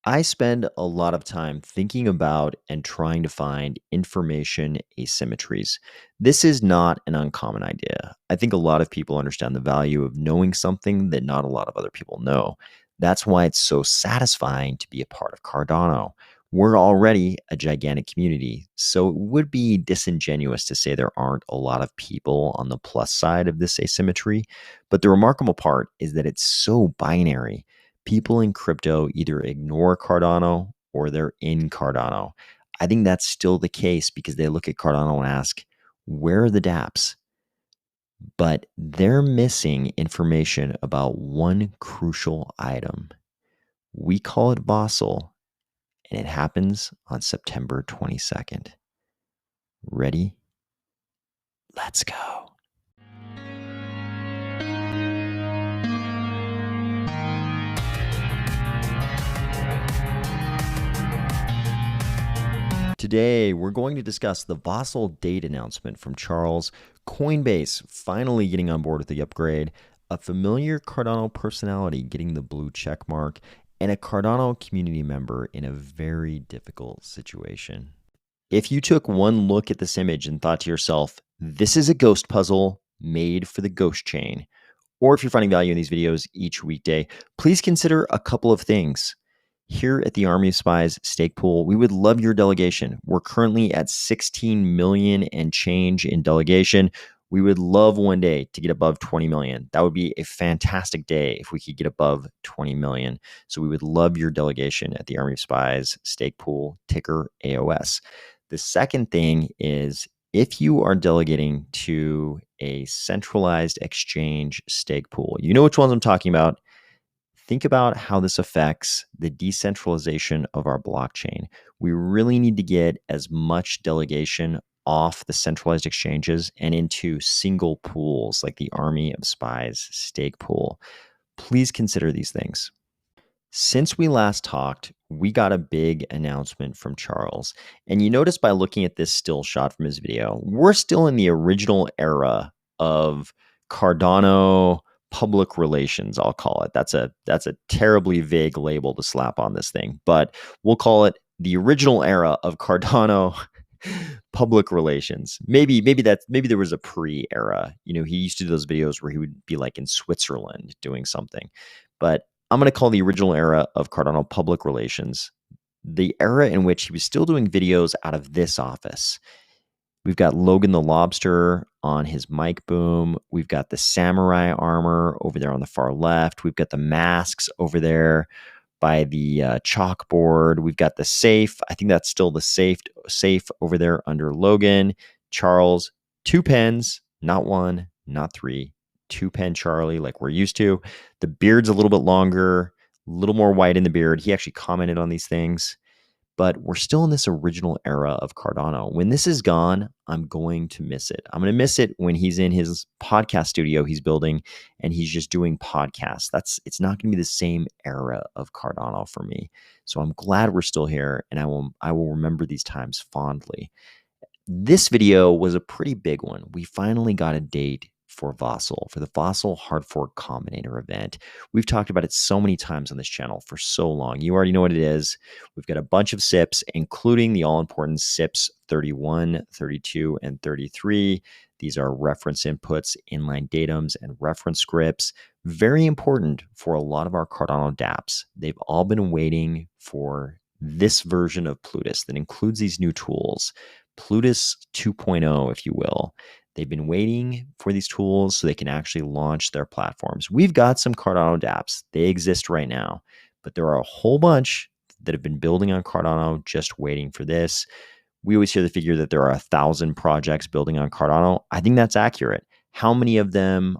I spend a lot of time thinking about and trying to find information asymmetries. This is not an uncommon idea. I think a lot of people understand the value of knowing something that not a lot of other people know. That's why it's so satisfying to be a part of Cardano. We're already a gigantic community, so it would be disingenuous to say there aren't a lot of people on the plus side of this asymmetry. But the remarkable part is that it's so binary. People in crypto either ignore Cardano or they're in Cardano. I think that's still the case because they look at Cardano and ask, where are the dApps? But they're missing information about one crucial item. We call it Vossel, and it happens on September 22nd. Ready? Let's go. Today, we're going to discuss the Vossel date announcement from Charles, Coinbase finally getting on board with the upgrade, a familiar Cardano personality getting the blue check mark, and a Cardano community member in a very difficult situation. If you took one look at this image and thought to yourself, this is a ghost puzzle made for the ghost chain, or if you're finding value in these videos each weekday, please consider a couple of things. Here at the Army of Spies stake pool, we would love your delegation. We're currently at 16 million and change in delegation. We would love one day to get above 20 million. That would be a fantastic day if we could get above 20 million. So we would love your delegation at the Army of Spies stake pool, ticker AOS. The second thing is if you are delegating to a centralized exchange stake pool, you know which ones I'm talking about. Think about how this affects the decentralization of our blockchain. We really need to get as much delegation off the centralized exchanges and into single pools like the Army of Spies stake pool. Please consider these things. Since we last talked, we got a big announcement from Charles. And you notice by looking at this still shot from his video, we're still in the original era of Cardano public relations, I'll call it. That's a terribly vague label to slap on this thing, but we'll call it the original era of Cardano public relations. Maybe there was a pre-era. You know, he used to do those videos where he would be like in Switzerland doing something. But I'm going to call the original era of Cardano public relations the era in which he was still doing videos out of this office. We've got Logan the Lobster on his mic boom. We've got the samurai armor over there on the far left. We've got the masks over there by the chalkboard. We've got the safe. I think that's still the safe over there under Logan. Charles, 2 pens, not 1, not 3. 2-pen Charlie, like we're used to. The beard's a little bit longer, a little more white in the beard. He actually commented on these things. But we're still in this original era of Cardano. When this is gone, I'm going to miss it. I'm going to miss it when he's in his podcast studio he's building and he's just doing podcasts. It's not going to be the same era of Cardano for me. So I'm glad we're still here, and I will remember these times fondly. This video was a pretty big one. We finally got a date for Vossel, for the Vossel Hard Fork Combinator event. We've talked about it so many times on this channel for so long. You already know what it is. We've got a bunch of SIPs, including the all-important SIPs 31, 32, and 33. These are reference inputs, inline datums, and reference scripts. Very important for a lot of our Cardano dApps. They've all been waiting for this version of Plutus that includes these new tools. Plutus 2.0, if you will. They've been waiting for these tools so they can actually launch their platforms. We've got some Cardano dApps. They exist right now, but there are a whole bunch that have been building on Cardano just waiting for this. We always hear the figure that there are 1,000 projects building on Cardano. I think that's accurate. How many of them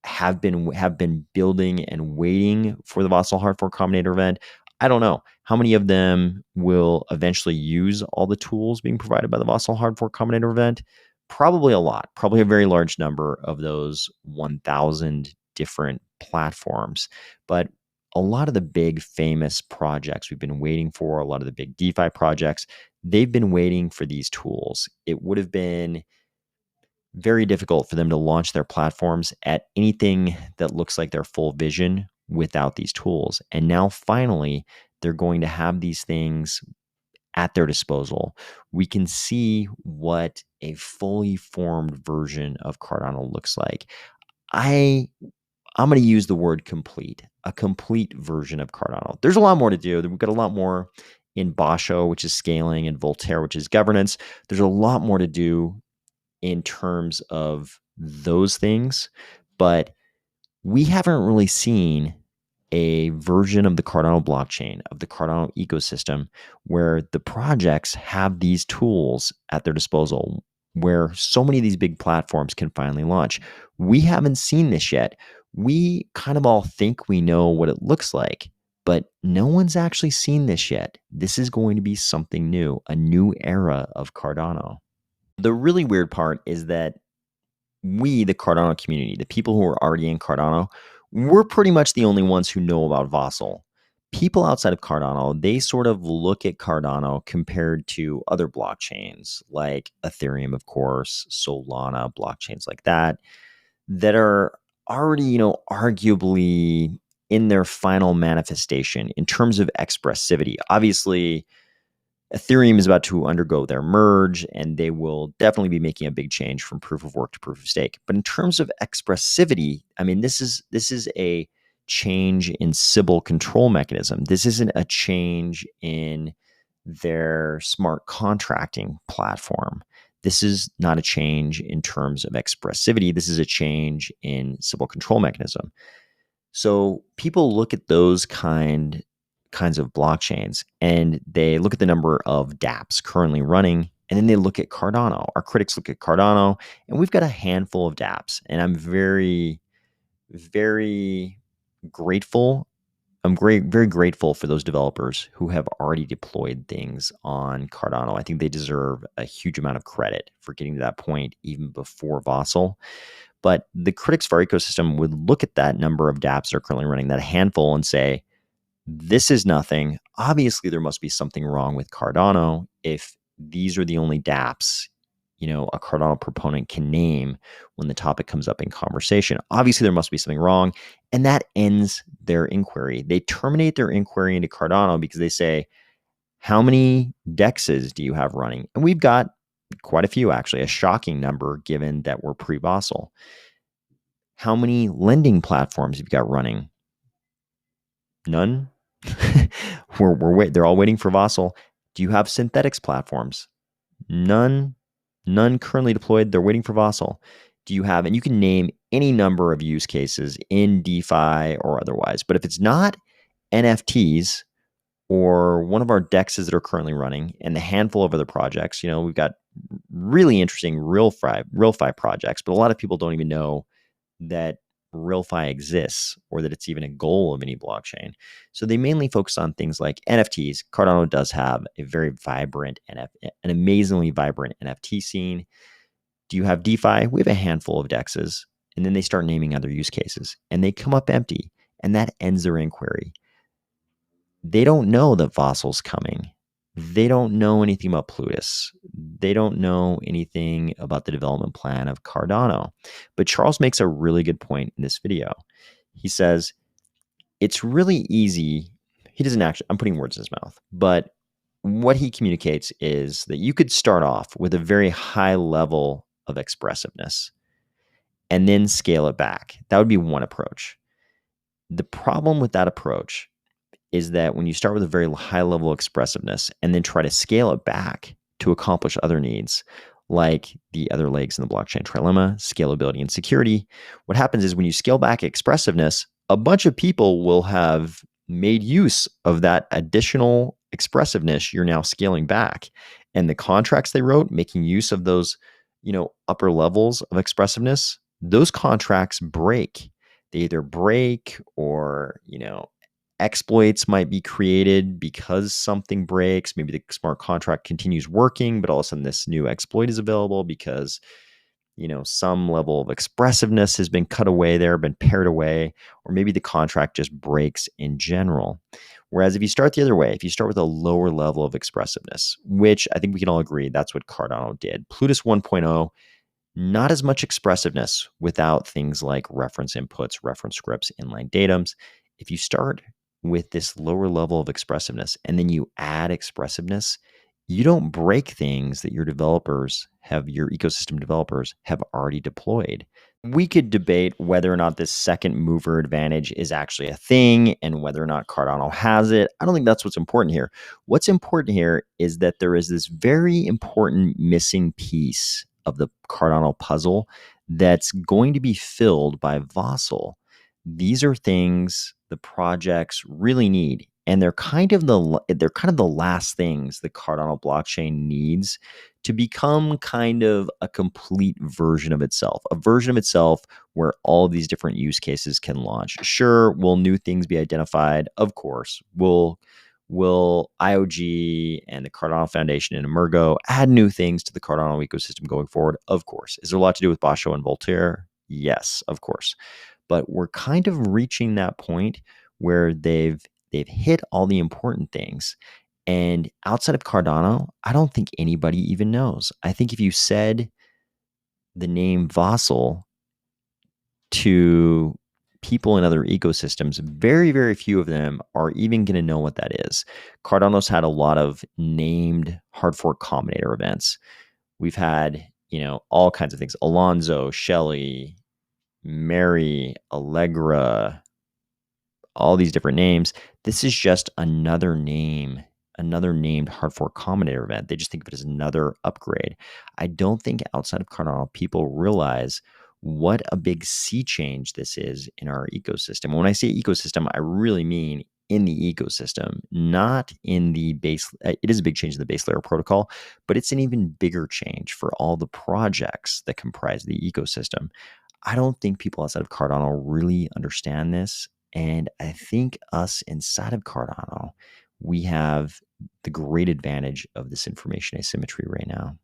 have been building and waiting for the Vossel Hard Fork Combinator event? I don't know. How many of them will eventually use all the tools being provided by the Vossel Hard Fork Combinator event? Probably a lot, probably a very large number of those 1,000 different platforms. But a lot of the big famous projects we've been waiting for, a lot of the big DeFi projects, they've been waiting for these tools. It would have been very difficult for them to launch their platforms at anything that looks like their full vision without these tools. And now finally, they're going to have these things at their disposal. We can see what a fully formed version of Cardano looks like. I'm going to use the word complete, a complete version of Cardano. There's a lot more to do. We've got a lot more in Basho, which is scaling, and Voltaire, which is governance. There's a lot more to do in terms of those things, but we haven't really seen a version of the Cardano blockchain, of the Cardano ecosystem, where the projects have these tools at their disposal, where so many of these big platforms can finally launch. We haven't seen this yet. We kind of all think we know what it looks like, but no one's actually seen this yet. This is going to be something new, a new era of Cardano. The really weird part is that we, the Cardano community, the people who are already in Cardano, we're pretty much the only ones who know about Vossel. People outside of Cardano, they sort of look at Cardano compared to other blockchains like Ethereum, of course, Solana, blockchains like that, that are already, arguably in their final manifestation in terms of expressivity. Obviously, Ethereum is about to undergo their merge, and they will definitely be making a big change from proof of work to proof of stake. But in terms of expressivity, I mean, this is a change in Sybil control mechanism. This isn't a change in their smart contracting platform. This is not a change in terms of expressivity. This is a change in Sybil control mechanism. So people look at those kinds of blockchains, and they look at the number of dApps currently running, and then they look at Cardano. Our critics look at Cardano, and we've got a handful of dApps, and I'm very, very grateful. Very grateful for those developers who have already deployed things on Cardano. I think they deserve a huge amount of credit for getting to that point even before Vossel. But the critics of our ecosystem would look at that number of dApps that are currently running, that handful, and say, this is nothing. Obviously, there must be something wrong with Cardano if these are the only dApps, a Cardano proponent can name when the topic comes up in conversation. Obviously, there must be something wrong. And that ends their inquiry. They terminate their inquiry into Cardano because they say, how many DEXs do you have running? And we've got quite a few, actually, a shocking number given that we're pre-Vossel. How many lending platforms have you got running? None. They're all waiting for Vossel. Do you have synthetics platforms? None currently deployed. They're waiting for Vossel. Do you have, and you can name any number of use cases in DeFi or otherwise, but if it's not NFTs or one of our DEXs that are currently running and the handful of other projects, we've got really interesting RealFi projects, but a lot of people don't even know that RealFi exists or that it's even a goal of any blockchain. So they mainly focus on things like NFTs. Cardano does have a very vibrant, an amazingly vibrant NFT scene. Do you have DeFi? We have a handful of DEXs. And then they start naming other use cases and they come up empty, and that ends their inquiry. They don't know that Vossel's coming. They don't know anything about Plutus. They don't know anything about the development plan of Cardano. But Charles makes a really good point in this video. He says, it's really easy. He doesn't actually, I'm putting words in his mouth, but what he communicates is that you could start off with a very high level of expressiveness and then scale it back. That would be one approach. The problem with that approach is that when you start with a very high level of expressiveness and then try to scale it back to accomplish other needs, like the other legs in the blockchain trilemma, scalability and security, what happens is when you scale back expressiveness, a bunch of people will have made use of that additional expressiveness you're now scaling back. And the contracts they wrote, making use of those, upper levels of expressiveness, those contracts break. They either break or, exploits might be created because something breaks. Maybe the smart contract continues working, but all of a sudden this new exploit is available because, some level of expressiveness has been cut away there, been pared away, or maybe the contract just breaks in general. Whereas if you start the other way, if you start with a lower level of expressiveness, which I think we can all agree that's what Cardano did. Plutus 1.0, not as much expressiveness without things like reference inputs, reference scripts, inline datums. If you start with this lower level of expressiveness, and then you add expressiveness, you don't break things that your ecosystem developers have already deployed. We could debate whether or not this second mover advantage is actually a thing and whether or not Cardano has it. I don't think that's what's important here. What's important here is that there is this very important missing piece of the Cardano puzzle that's going to be filled by Vossel. These are things the projects really need, and they're kind of the last things the Cardano blockchain needs to become kind of a complete version of itself, a version of itself where all of these different use cases can launch. Sure, will new things be identified? Of course. Will IOG and the Cardano Foundation and Emergo add new things to the Cardano ecosystem going forward? Of course. Is there a lot to do with Basho and Voltaire? Yes, of course. But we're kind of reaching that point where they've hit all the important things. And outside of Cardano, I don't think anybody even knows. I think if you said the name Vossel to people in other ecosystems, very, very few of them are even going to know what that is. Cardano's had a lot of named hard fork combinator events. We've had, all kinds of things. Alonzo, Shelly, Mary, Allegra, all these different names. This is just another named hard fork combinator event. They just think of it as another upgrade. I don't think outside of Cardano, people realize what a big sea change this is in our ecosystem. When I say ecosystem, I really mean in the ecosystem, not in the base. It is a big change in the base layer protocol, but it's an even bigger change for all the projects that comprise the ecosystem. I don't think people outside of Cardano really understand this. And I think us inside of Cardano, we have the great advantage of this information asymmetry right now.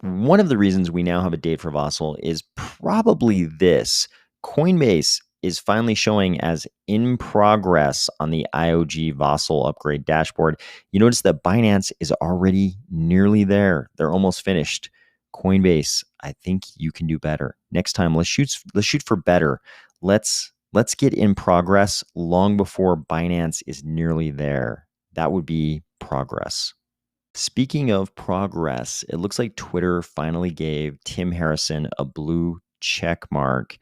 One of the reasons we now have a date for Vossel is probably this. Coinbase is finally showing as in progress on the IOG Vossel upgrade dashboard. You notice that Binance is already nearly there. They're almost finished. Coinbase, I think you can do better. Next time, let's shoot for better. Let's get in progress long before Binance is nearly there. That would be progress. Speaking of progress, it looks like Twitter finally gave Tim Harrison a blue check mark.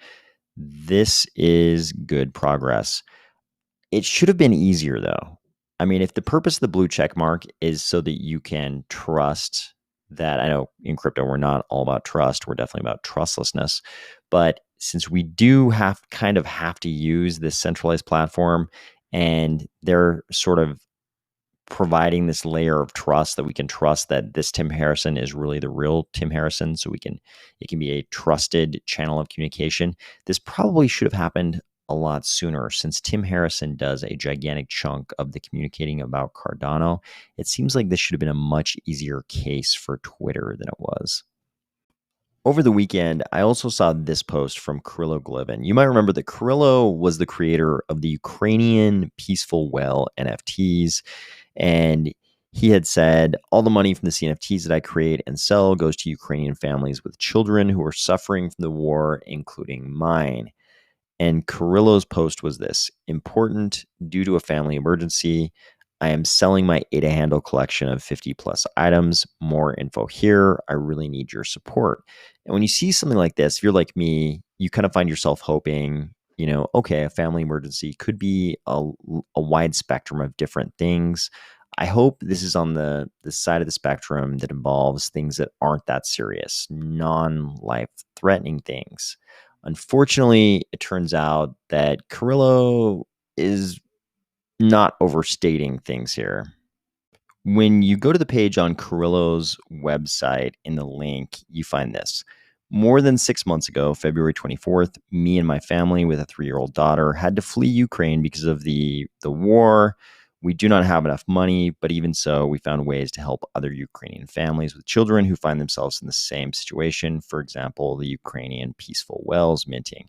This is good progress. It should have been easier, though. I mean, if the purpose of the blue check mark is so that you can trust that, I know in crypto, we're not all about trust. We're definitely about trustlessness. But since we do have to use this centralized platform, and they're sort of providing this layer of trust that we can trust that this Tim Harrison is really the real Tim Harrison, so it can be a trusted channel of communication. This probably should have happened a lot sooner, since Tim Harrison does a gigantic chunk of the communicating about Cardano. It seems like this should have been a much easier case for Twitter than it was. Over the weekend, I also saw this post from Kirilo Glivin. You might remember that Kirilo was the creator of the Ukrainian Peaceful Well NFTs. And he had said, all the money from the CNFTs that I create and sell goes to Ukrainian families with children who are suffering from the war, including mine. And Kirilo's post was this: important due to a family emergency. I am selling my ADA handle collection of 50 plus items. More info here. I really need your support. And when you see something like this, if you're like me, you kind of find yourself hoping, okay, a family emergency could be a wide spectrum of different things. I hope this is on the side of the spectrum that involves things that aren't that serious, non-life threatening things. Unfortunately, it turns out that Kirilo is not overstating things here. When you go to the page on Kirilo's website, in the link, you find this. More than 6 months ago, February 24th, me and my family with a 3-year-old daughter had to flee Ukraine because of the war. We do not have enough money, but even so, we found ways to help other Ukrainian families with children who find themselves in the same situation. For example, the Ukrainian Peaceful Wells minting.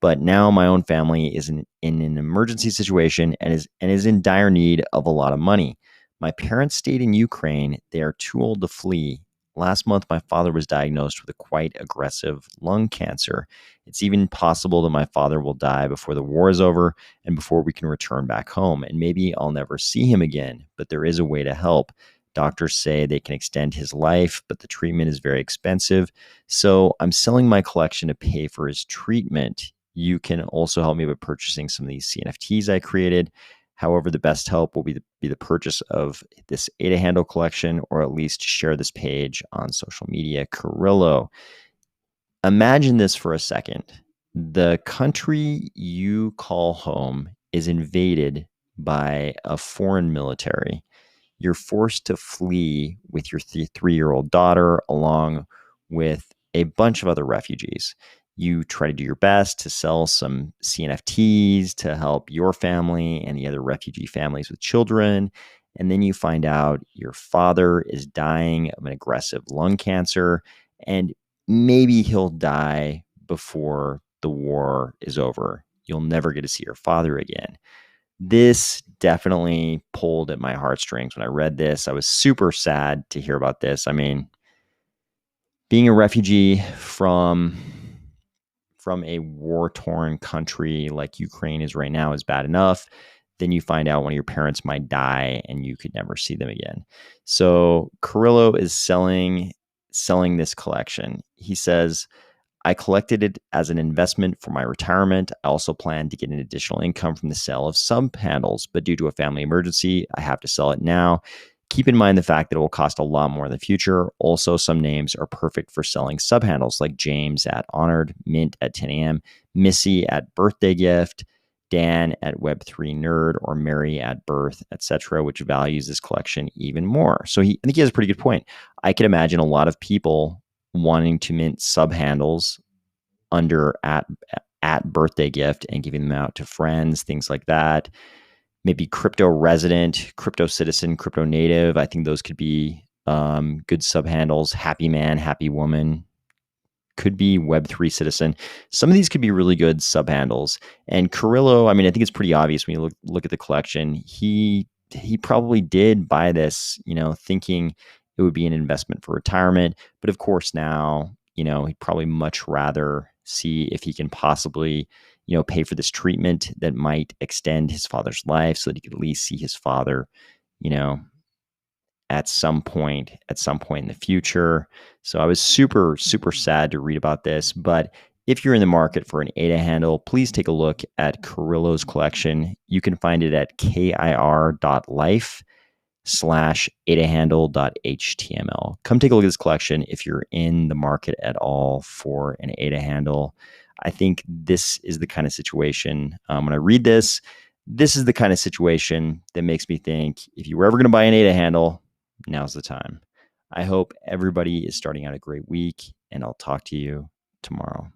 But now my own family is in an emergency situation and is in dire need of a lot of money. My parents stayed in Ukraine. They are too old to flee. Last month, my father was diagnosed with a quite aggressive lung cancer. It's even possible that my father will die before the war is over and before we can return back home. And maybe I'll never see him again, but there is a way to help. Doctors say they can extend his life, but the treatment is very expensive. So I'm selling my collection to pay for his treatment. You can also help me by purchasing some of these CNFTs I created. However, the best help will be the purchase of this Ada Handle collection, or at least share this page on social media. Carillo, imagine this for a second. The country you call home is invaded by a foreign military. You're forced to flee with your 3-year-old daughter, along with a bunch of other refugees. You try to do your best to sell some CNFTs to help your family and the other refugee families with children. And then you find out your father is dying of an aggressive lung cancer, and maybe he'll die before the war is over. You'll never get to see your father again. This definitely pulled at my heartstrings when I read this. I was super sad to hear about this. I mean, being a refugee from a war-torn country like Ukraine is right now is bad enough. Then you find out one of your parents might die and you could never see them again. So Carillo is selling this collection. He says, I collected it as an investment for my retirement. I also plan to get an additional income from the sale of sub handles, but due to a family emergency, I have to sell it now. Keep in mind the fact that it will cost a lot more in the future. Also, some names are perfect for selling sub handles, like James at Honored, Mint at 10 a.m., Missy at Birthday Gift, Dan at Web3 Nerd, or Mary at Birth, etc., which values this collection even more. So I think he has a pretty good point. I could imagine a lot of people wanting to mint sub handles under at Birthday Gift and giving them out to friends, things like that. Maybe crypto resident, crypto citizen, crypto native. I think those could be good sub handles. Happy man, happy woman could be Web3 citizen. Some of these could be really good sub handles. And Carillo, I mean, I think it's pretty obvious when you look at the collection. He probably did buy this, thinking it would be an investment for retirement. But of course, now, he'd probably much rather see if he can possibly, pay for this treatment that might extend his father's life so that he could at least see his father, you know, at some point in the future. So I was super, super sad to read about this. But if you're in the market for an Ada handle, please take a look at Carillo's collection. You can find it at kir.life/adahandle.html. Come take a look at this collection if you're in the market at all for an Ada handle. I think this is the kind of situation, when I read this is the kind of situation that makes me think, if you were ever going to buy an Ada handle, now's the time. I hope everybody is starting out a great week, and I'll talk to you tomorrow.